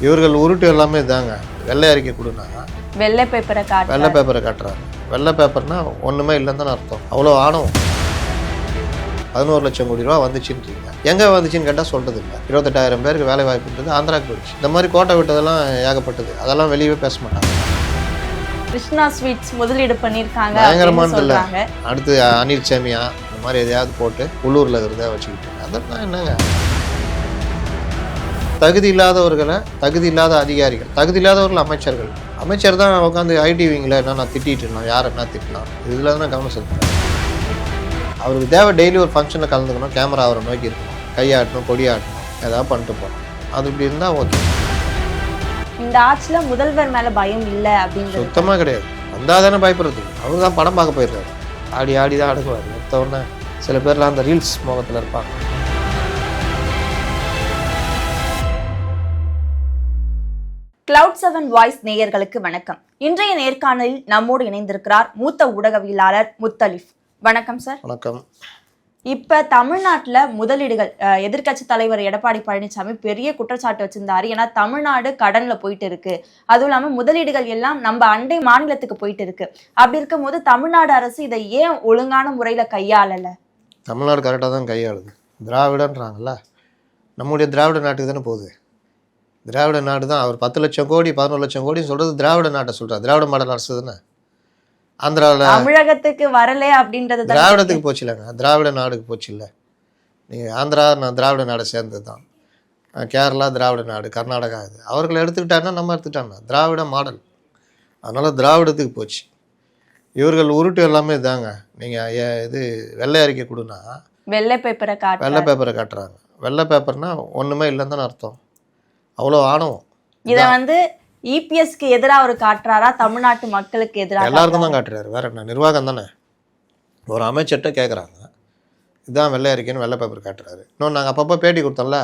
இவர்கள் உருட்டு எல்லாமே இதாங்க. வெள்ளை அறிக்கை கொடுனாங்க, வெள்ளை பேப்பரை காட்டுறாங்க. வெள்ளை பேப்பர்னா ஒன்றுமே இல்லைன்னு தானே அர்த்தம். அவ்வளோ ஆணவம். 11 லட்சம் கோடி ரூபா வந்துச்சுன்றீங்க. எங்கே வந்துச்சுன்னு கேட்டால் சொல்கிறது இல்லை. 28,000 பேருக்கு வேலை வாய்ப்புன்றது ஆந்திராவுக்கு போயிடுச்சு. இந்த மாதிரி கோட்டை விட்டதெல்லாம் ஏகப்பட்டது. அதெல்லாம் வெளியவே பேச மாட்டாங்க. கிருஷ்ணா ஸ்வீட்ஸ் முதலீடு பண்ணியிருக்காங்க, பயங்கரமானது இல்லை. அடுத்து அனில் சேமியா இந்த மாதிரி எதையாவது போட்டு உள்ளூரில் இருக்கிறத வச்சுக்கிட்டு அதெல்லாம் என்னங்க? தகுதி இல்லாதவர்களை, தகுதி இல்லாத அதிகாரிகள், தகுதி இல்லாதவர்கள் அமைச்சர் தான் உட்காந்து ஐடி விங்கில் என்ன நான் திட்டிகிட்டு இருந்தோம், யார் என்ன திட்டினான், இதில் தான் கவனம் செலுத்துறேன். அவருக்கு தேவை டெய்லி ஒரு ஃபங்க்ஷனில் கலந்துக்கணும், கேமரா அவரை நோக்கி இருக்கணும், கையாட்டணும், கொடியாட்டணும், ஏதாவது பண்ணிட்டு போகணும். அது இப்படி இருந்தால் ஓகே. இந்த ஆட்சியில் முதல்வர் மேலே பயம் இல்லை அப்படின்றது சுத்தமாக கிடையாது. வந்தால் தானே பயப்படுறதுக்கு. அவர் தான் படம் பார்க்க போயிடுறாரு. ஆடி தான் அடக்குவார். மொத்தவொன்னே சில பேர்லாம் அந்த ரீல்ஸ் முகத்தில் இருப்பாங்க. Cloud7 வாய்ஸ் நேயர்களுக்கு வணக்கம். இன்றைய நேர்காணலில் நம்மோடு இணைந்திருக்கிறார் மூத்த ஊடகவியலாளர் முத்தலிஃப். வணக்கம் சார். வணக்கம். இப்ப தமிழ்நாட்டுல முதலீடுகள், எதிர்க்கட்சி தலைவர் எடப்பாடி பழனிசாமி பெரிய குற்றச்சாட்டு வச்சிருந்தாரு. ஏன்னா தமிழ்நாடு கடன்ல போயிட்டு இருக்கு, அதுவும் இல்லாம முதலீடுகள் எல்லாம் நம்ம அண்டை மாநிலத்துக்கு போயிட்டு இருக்கு. அப்படி இருக்கும் போது தமிழ்நாடு அரசு இதை ஏன் ஒழுங்கான முறையில கையாளல? தமிழ்நாடு கரெக்டாக தான் கையாளுது. திராவிடன்றாங்கல்ல, நம்முடைய திராவிட நாட்டுக்கு தானே போகுது. திராவிட நாடு தான். அவர் 10 லட்சம் கோடி 11 லட்சம் கோடின்னு சொல்றது திராவிட நாட்டை சொல்றாரு. திராவிட மாடல் அரசு தானே. ஆந்திராவில் தமிழகத்துக்கு வரல அப்படின்றது திராவிடத்துக்கு போச்சு இல்லைங்க, திராவிட நாடுக்கு போச்சு இல்லை. நீங்கள் ஆந்திரா நான் திராவிட நாடை சேர்ந்தது தான். கேரளா திராவிட நாடு, கர்நாடகா இது அவர்களை எடுத்துக்கிட்டாங்கன்னா நம்ம எடுத்துக்கிட்டாங்கன்னா திராவிட மாடல். அதனால் திராவிடத்துக்கு போச்சு. இவர்கள் உருட்டு எல்லாமே இதாங்க. நீங்கள் இது வெள்ளை அறிக்கை கொடுனா வெள்ளை பேப்பரை காட்டுறாங்க. வெள்ளை பேப்பர்னா ஒன்றுமே இல்லைன்னு தானே அர்த்தம். அவ்வளோ ஆணவம். இதை இபிஎஸ்க்கு எதிராக அவர் காட்டுறாரா, தமிழ்நாட்டு மக்களுக்கு எதிராக? எல்லாருக்கும் தான் காட்டுறாரு. வேற என்ன, நிர்வாகம் தானே. ஒரு அமைச்சர்கிட்ட கேட்குறாங்க, இதுதான் வெள்ளை அறிக்கைன்னு வெள்ளை பேப்பர் காட்டுறாரு. இன்னொன்று நாங்கள் அப்பப்போ பேட்டி கொடுத்தோம்ல,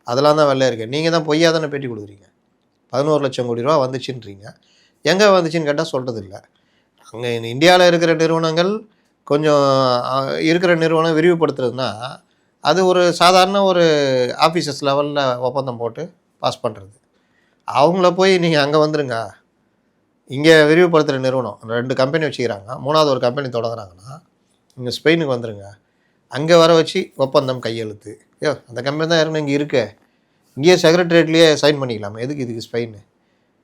அதெல்லாம் தான் வெள்ளை அறிக்கை. நீங்கள் தான் பொய்யா தானே பேட்டி கொடுக்குறீங்க. 11 லட்சம் கோடி ரூபா வந்துச்சுன்றீங்க. எங்கே வந்துச்சுன்னு கேட்டால் சொல்கிறது இல்லை. அங்கே இந்தியாவில் இருக்கிற நிறுவனங்கள் கொஞ்சம் இருக்கிற நிறுவனம் விரிவுபடுத்துறதுனா அது ஒரு சாதாரண ஒரு ஆஃபீஸர்ஸ் லெவலில் ஒப்பந்தம் போட்டு பாஸ் பண்ணுறது. அவங்கள போய் நீங்கள் அங்கே வந்துடுங்க, இங்கே விரிவுபடுத்துகிற நிறுவனம் 2 கம்பெனி வச்சுக்கிறாங்க, 3வது ஒரு கம்பெனி தொடங்குறாங்கன்னா இங்கே ஸ்பெயினுக்கு வந்துடுங்க, அங்கே வர வச்சு ஒப்பந்தம் கையெழுத்து. அந்த கம்பெனி தான் ஏற்கனவே இங்கே இருக்கு, இங்கேயே செக்ரட்டரியேட்லேயே சைன் பண்ணிக்கலாமா, எதுக்கு இதுக்கு ஸ்பெயின்?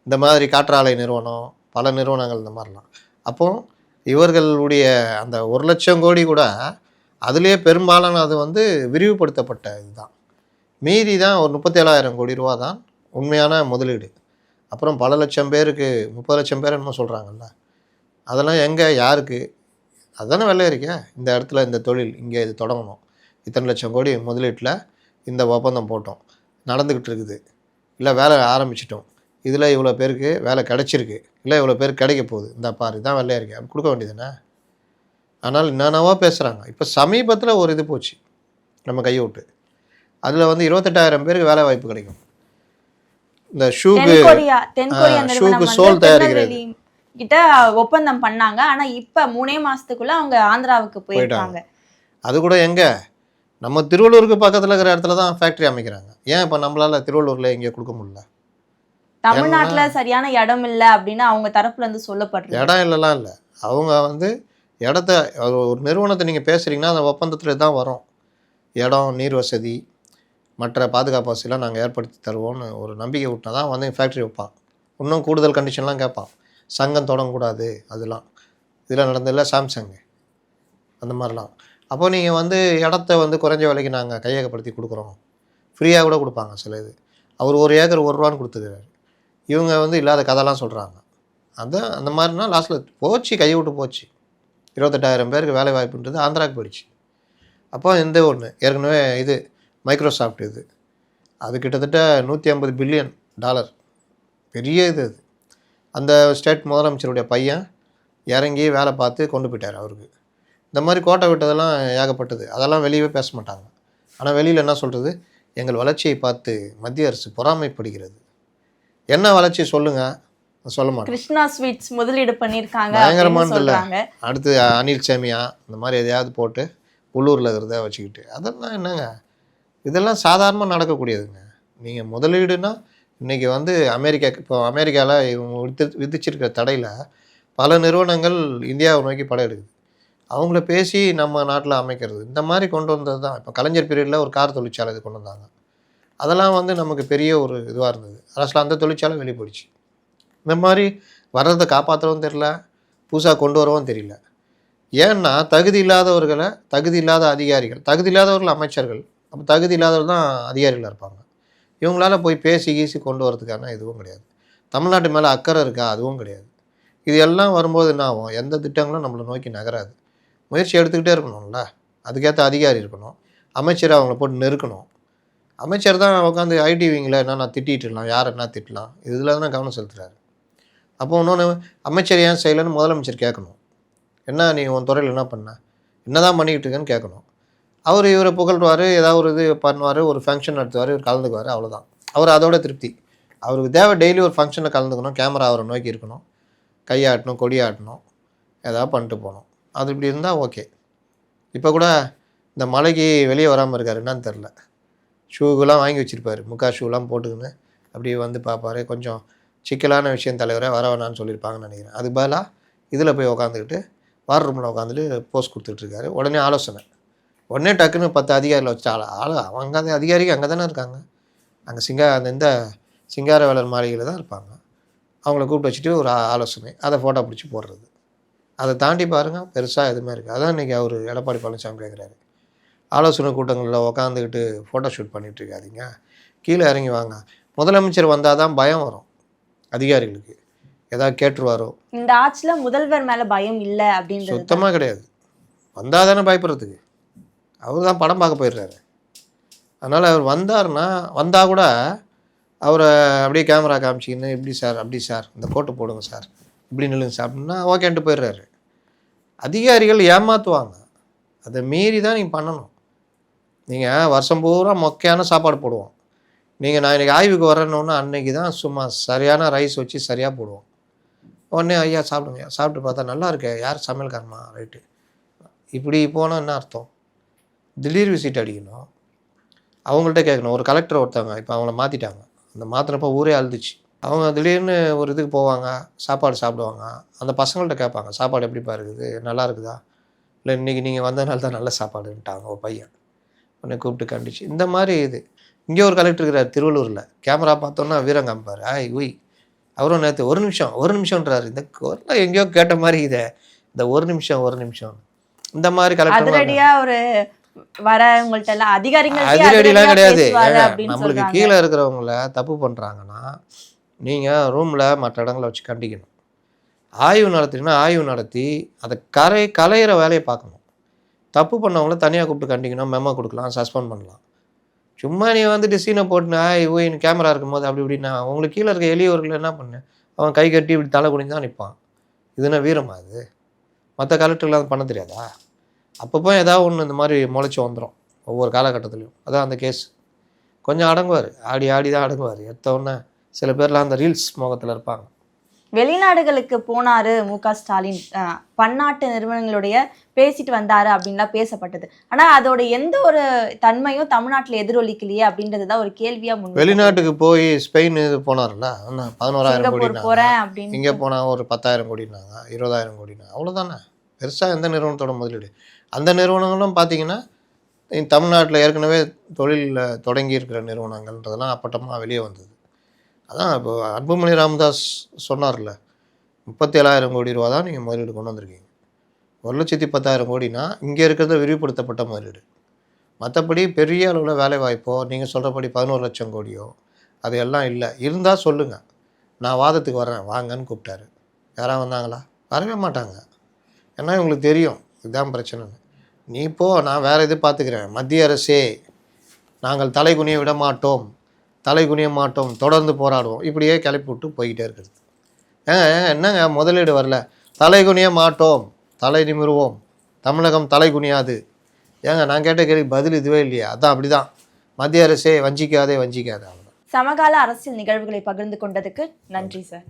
இந்த மாதிரி காற்றாலை நிறுவனம், பல நிறுவனங்கள் இந்த மாதிரிலாம். அப்போது இவர்களுடைய அந்த 1 லட்சம் கோடி கூட அதுலேயே பெரும்பாலான அது விரிவுபடுத்தப்பட்ட இதுதான். மீதி தான் ஒரு 37,000 கோடி ரூபா தான் உண்மையான முதலீடு. அப்புறம் பல லட்சம் பேருக்கு 30 லட்சம் பேர் என்னமோ சொல்கிறாங்கல்ல, அதெல்லாம் எங்கே, யாருக்கு? அதுதானே வெள்ளை அறிக்கை. இந்த இடத்துல இந்த தொழில் இங்கே இது தொடங்கணும், இத்தனை லட்சம் கோடி முதலீட்டில் இந்த ஒப்பந்தம் போட்டோம், நடந்துக்கிட்டு இருக்குது, இல்லை வேலை ஆரம்பிச்சிட்டோம், இதில் இவ்வளோ பேருக்கு வேலை கிடச்சிருக்கு, இல்லை இவ்வளோ பேருக்கு கிடைக்க போகுது, இந்த பாரு இதான் வெள்ளை அறிக்கை, அப்படி கொடுக்க வேண்டியதுதானே. ஆனால் என்னென்னவோ பேசுகிறாங்க. இப்போ சமீபத்தில் ஒரு இது போச்சு நம்ம கையை விட்டு. அதில் 28,000 பேருக்கு வேலை வாய்ப்பு கிடைக்கும். இந்த ஷூக்கு சோல் தயாரிக்கிறது கிட்ட ஒப்பந்தம் பண்ணாங்க. ஆனா இப்ப 3 மாசத்துக்குள்ள அவங்க ஆந்திராவுக்கு போயிட்டாங்க. அது கூட எங்க, நம்ம திருவள்ளூருக்கு பக்கத்துல இருக்கிற இடத்துல தான் ஃபேக்டரி அமைக்கிறாங்க. ஏன் இப்ப நம்மளால திருவள்ளூர்ல எங்க கொடுக்க முடியல? தமிழ்நாட்டுல சரியான இடம் இல்லை அப்படின்னு அவங்க தரப்புல இருந்து சொல்லப்படுறது. இடம் இல்லைலாம் இல்லை. அவங்க இடத்த ஒரு நிறுவனத்தை நீங்க பேசுறீங்கன்னா அந்த ஒப்பந்தத்துல தான் வரும். இடம், நீர் வசதி, மற்ற பாதுகாப்பு வசதியெலாம் நாங்கள் ஏற்படுத்தி தருவோம்னு ஒரு நம்பிக்கை விட்டா தான் ஃபேக்ட்ரி வைப்பான். இன்னும் கூடுதல் கண்டிஷன்லாம் கேட்பான். சங்கம் தொடங்கக்கூடாது, அதெல்லாம் இதெல்லாம் நடந்ததில்ல, சாம்சங்கு அந்த மாதிரிலாம். அப்போ நீங்கள் இடத்த குறைஞ்ச விலைக்கு நாங்கள் கையகப்படுத்தி கொடுக்குறோம், ஃப்ரீயாக கூட கொடுப்பாங்க சில இது. அவர் 1 ஏக்கர் 1 ரூபான்னு கொடுத்துக்கிறாரு. இவங்க இல்லாத கதைலாம் சொல்கிறாங்க. அதுதான் அந்த மாதிரினா லாஸ்ட்டில் போச்சு, கையை விட்டு போச்சு. 28,000 பேருக்கு வேலை வாய்ப்புன்றது ஆந்திராவுக்கு போயிடுச்சு. அப்போ இந்த ஒன்று ஏற்கனவே இது மைக்ரோசாஃப்ட், இது அது கிட்டத்தட்ட $150 பில்லியன் பெரிய இது. அது அந்த ஸ்டேட் முதலமைச்சருடைய பையன் இறங்கி வேலை பார்த்து கொண்டு போயிட்டார் அவருக்கு. இந்த மாதிரி கோட்டை விட்டதெல்லாம் ஏகப்பட்டது. அதெல்லாம் வெளியவே பேச மாட்டாங்க. ஆனால் வெளியில் என்ன சொல்கிறது, எங்கள் வளர்ச்சியை பார்த்து மத்திய அரசு பொறாமைப்படுகிறது. என்ன வளர்ச்சி சொல்லுங்கள், சொல்ல மாட்டேன். கிருஷ்ணா ஸ்வீட்ஸ் முதலீடு பண்ணியிருக்காங்க, பயங்கரமானது இல்லை. அடுத்து அனில் சேமியா இந்த மாதிரி எதையாவது போட்டு உள்ளூரில் இருக்கிறத வச்சுக்கிட்டு, அதெல்லாம் என்னங்க, இதெல்லாம் சாதாரணமாக நடக்கக்கூடியதுங்க. நீங்கள் முதலீடுனா இன்றைக்கி வந்து இப்போ அமெரிக்காவில் இவங்க விதிச்சிருக்கிற தடையில் பல நிறுவனங்கள் இந்தியாவை நோக்கி படம் எடுக்குது. அவங்கள பேசி நம்ம நாட்டில் அமைக்கிறது இந்த மாதிரி கொண்டு வந்தது தான். இப்போ கலைஞர் பீரியடில் ஒரு கார் தொழிற்சாலை இது கொண்டு வந்தாங்க. அதெல்லாம் வந்து நமக்கு பெரிய ஒரு இதுவாக இருந்தது. அரசில் அந்த தொழிற்சாலை வெளியே போயிடுச்சு. இந்த மாதிரி வர்றதை காப்பாற்றவும் தெரியல, புதுசாக கொண்டு வரவும் தெரியல. ஏன்னா தகுதி இல்லாதவர்களை, தகுதி இல்லாத அதிகாரிகள், தகுதி இல்லாதவர்கள் அமைச்சர்கள், அப்போ தகுதி இல்லாதவர்கள் தான் அதிகாரிகளாக இருப்பாங்க. இவங்களால போய் பேசி கீசி கொண்டு வரதுக்கான இதுவும் கிடையாது. தமிழ்நாட்டு மேலே அக்கறை இருக்கா? அதுவும் கிடையாது. இது எல்லாம் வரும்போது என்ன ஆகும்? எந்த திட்டங்களும் நம்மளை நோக்கி நகராது. முயற்சி எடுத்துக்கிட்டே இருக்கணும்ல, அதுக்கேற்ற அதிகாரி இருக்கணும், அமைச்சரை அவங்கள போட்டு நெருக்கணும். அமைச்சர் தான் உட்காந்து ஐடி விங்கில் என்னென்ன திட்டிட்டுலாம், யார் என்ன திட்டலாம், இதில் தான் கவனம் செலுத்துகிறாரு. அப்போ இன்னொன்று, அமைச்சர் ஏன் செய்யலைன்னு முதலமைச்சர் கேட்கணும். என்ன நீ உன் துறையில் என்ன பண்ண, என்ன தான் பண்ணிக்கிட்டு இருக்கேன்னு கேட்கணும். அவர் இவரை புகழ்வார், ஏதாவது ஒரு இது பண்ணுவார், ஒரு ஃபங்க்ஷன் நடத்துவார், இவர் கலந்துக்குவார், அவ்வளோதான். அவர் அதோட திருப்தி. அவருக்கு தேவை டெய்லி ஒரு ஃபங்க்ஷனில் கலந்துக்கணும், கேமரா அவரை நோக்கி இருக்கணும், கையாட்டணும், கொடியாட்டணும், ஏதாவது பண்ணிட்டு போகணும். அது இப்படி இருந்தால் ஓகே. இப்போ கூட இந்த மலைக்கு வெளியே வராமல் இருக்கார், என்னன்னு தெரில. ஷூக்கெலாம் வாங்கி வச்சுருப்பார், ஷூலாம் போட்டுக்கின்னு அப்படியே வந்து பார்ப்பார். கொஞ்சம் சிக்கலான விஷயம் தலைவரை வர வேணான்னு சொல்லியிருப்பாங்கன்னு நினைக்கிறேன். அதுக்கு பதிலாக இதில் போய் உட்காந்துக்கிட்டு வார் ரூமில் உட்காந்துட்டு போஸ்ட் கொடுத்துட்ருக்காரு. உடனே ஆலோசனை, உடனே டக்குன்னு 10 அதிகாரியில் வச்சு அவங்க அந்த அதிகாரிக்கு அங்கே தானே இருக்காங்க. அங்கே இந்த சிங்காரவேலர் மாளிகையில் தான் இருப்பாங்க. அவங்கள கூப்பிட்டு வச்சுட்டு ஒரு ஆலோசனை, அதை ஃபோட்டோ பிடிச்சி போடுறது. அதை தாண்டி பாருங்கள் பெருசாக எதுவுமே இருக்குது. அதான் இன்றைக்கி அவர் எடப்பாடி பழனிசாமி கேட்குறாரு, ஆலோசனை கூட்டங்களில் உட்காந்துக்கிட்டு ஃபோட்டோ ஷூட் பண்ணிகிட்டு இருக்காதிங்க, கீழே இறங்கி வாங்க. முதலமைச்சர் வந்தால் தான் பயம் வரும் அதிகாரிகளுக்கு, ஏதாவது கேட்டுருவாரோ. இந்த ஆட்சியில் முதல்வர் மேலே பயம் இல்லை அப்படின்றது சுத்தமாக கிடையாது. வந்தால் தானே பயப்படுறதுக்கு. அவர் தான் படம் பார்க்க போயிடுறாரு. அதனால் அவர் வந்தால் கூட அவரை அப்படியே கேமரா காமிச்சிக்கின்னு, இப்படி சார், அப்படி சார், இந்த கோட்டு போடுங்க சார், இப்படி நில்லுங்க சார் அப்படின்னா ஓகேன்ட்டு போயிடுறாரு. அதிகாரிகள் ஏமாற்றுவாங்க. அதை மீறி தான் நீங்கள் பண்ணணும். நீங்கள் வருஷம் பூரா மொக்கையான சாப்பாடு போடுவோம். நான் இன்றைக்கி ஆய்வுக்கு வரணுன்னு அன்றைக்கி தான் சும்மா சரியான ரைஸ் வச்சு சரியாக போடுவோம். உடனே ஐயா சாப்பிடுங்க, சாப்பிட்டு பார்த்தா நல்லா இருக்கே, யார் சமையல்காரமா, ரைட்டு. இப்படி போனால் என்ன அர்த்தம்? திடீர் விசிட் அடிக்கணும், அவங்கள்ட்ட கேட்கணும். ஒரு கலெக்டர் ஒருத்தவங்க இப்போ அவங்கள மாற்றிட்டாங்க. அந்த மாற்றினப்போ ஊரே அழுதுச்சு. அவங்க திடீர்னு ஒரு இதுக்கு போவாங்க, சாப்பாடு சாப்பிடுவாங்க. அந்த பசங்கள்கிட்ட கேட்பாங்க, சாப்பாடு எப்படிப்பா இருக்குது, நல்லா இருக்குதா, இல்லை இன்றைக்கி நீங்கள் வந்ததுனால தான் நல்ல சாப்பாடுன்ட்டாங்க ஒரு பையன். உடனே கூப்பிட்டு கண்டிச்சு. இந்த மாதிரி இது இங்கே ஒரு கலெக்டர் இருக்கிறார் திருவள்ளூரில், கேமரா பார்த்தோன்னா வீரம் காமிப்பார். உய் அவரும் நேற்று ஒரு நிமிஷம்ன்றாரு. இந்த குரலை எங்கேயோ கேட்ட மாதிரி இதை, இந்த ஒரு நிமிஷம் இந்த மாதிரி கலெக்டர் ஒரு வரவங்கள்ட்ட எல்லாம் அதிகாரிலாம் கிடையாது. நம்மளுக்கு கீழே இருக்கிறவங்கள தப்பு பண்ணுறாங்கன்னா நீங்கள் ரூமில் மற்ற இடங்களை வச்சு கண்டிக்கணும். ஆய்வு நடத்தினா ஆய்வு நடத்தி அதை கலையிற வேலையை பார்க்கணும். தப்பு பண்ணவங்கள தனியாக கூப்பிட்டு கண்டிக்கணும், மெமோ கொடுக்கலாம், சஸ்பெண்ட் பண்ணலாம். சும்மா நீ வந்துட்டு சீனை போட்டுனா இன்னும் கேமரா இருக்கும்போது அப்படி இப்படின்னா உங்களுக்கு கீழே இருக்க எளியவர்கள் என்ன பண்ணு, அவன் கை கட்டி இப்படி தலை குனிஞ்சு தான் நிற்பான். இதுனா வீரமா? அது மற்ற கலெக்டர்லாம் அது பண்ண தெரியாதா? அப்பப்போ ஏதாவது ஒன்று இந்த மாதிரி முளைச்சி வந்துடும் ஒவ்வொரு காலகட்டத்துலையும். அதான் அந்த கேஸ். கொஞ்சம் அடங்குவார், ஆடி தான் அடங்குவார். எடுத்தோடனே சில பேர்லாம் அந்த ரீல்ஸ் மோகத்தில் இருப்பாங்க. வெளிநாடுகளுக்கு போனாரு முக ஸ்டாலின், பன்னாட்டு நிறுவனங்களுடைய பேசிட்டு வந்தாரு அப்படின்லாம் பேசப்பட்டது. ஆனா அதோட எந்த ஒரு தன்மையும் தமிழ்நாட்டில் எதிரொலிக்கலையே அப்படின்றது தான் ஒரு கேள்வியா முன். வெளிநாட்டுக்கு போய் ஸ்பெயின் இது போனார்ல, 11,000 கோடி போறேன் அப்படின்னு, இங்கே போனால் ஒரு 10,000 கோடினாங்க, 20,000 கோடினாங்க, அவ்வளோதானே. பெருசாக எந்த நிறுவனத்தோட முதலீடு? அந்த நிறுவனங்களும் பார்த்தீங்கன்னா தமிழ்நாட்டில் ஏற்கனவே தொழிலில் தொடங்கி இருக்கிற நிறுவனங்கள்ன்றதெல்லாம் அப்பட்டமாக வெளியே வந்தது. அதான் இப்போ அன்புமணி ராமதாஸ் சொன்னார்ல, 37,000 கோடி ரூபா தான் நீங்கள் முதலீடு கொண்டு வந்திருக்கீங்க. 1,10,000 கோடினா இங்கே இருக்கிறத விரிவுபடுத்தப்பட்ட முதலீடு. மற்றபடி பெரிய அளவில் வேலை வாய்ப்போ நீங்கள் சொல்கிறபடி 11 லட்சம் கோடியோ அது எல்லாம் இல்லை. இருந்தால் சொல்லுங்கள், நான் வாதத்துக்கு வரேன் வாங்கன்னு கூப்பிட்டாரு. யாராவது வந்தாங்களா? வரவே மாட்டாங்க. ஏன்னா இவங்களுக்கு தெரியும் இதுதான் பிரச்சனைன்னு. நீ போ, நான் வேறு இது பார்த்துக்கிறேன். மத்திய அரசே நாங்கள் தலை குனிய மாட்டோம், தொடர்ந்து போராடுவோம், இப்படியே கிளப்பி விட்டு போய்கிட்டே இருக்கிறது. என்னங்க முதலீடு வரல, தலை குனிய மாட்டோம், தலை நிமிருவோம், தமிழகம் தலை குனியாது. நான் கேட்ட கேள்வி பதில் இதுவே இல்லையா? அதான் அப்படிதான். மத்திய அரசே வஞ்சிக்காதே. சமகால அரசியல் நிகழ்வுகளை பகிர்ந்து கொண்டதுக்கு நன்றி சார்.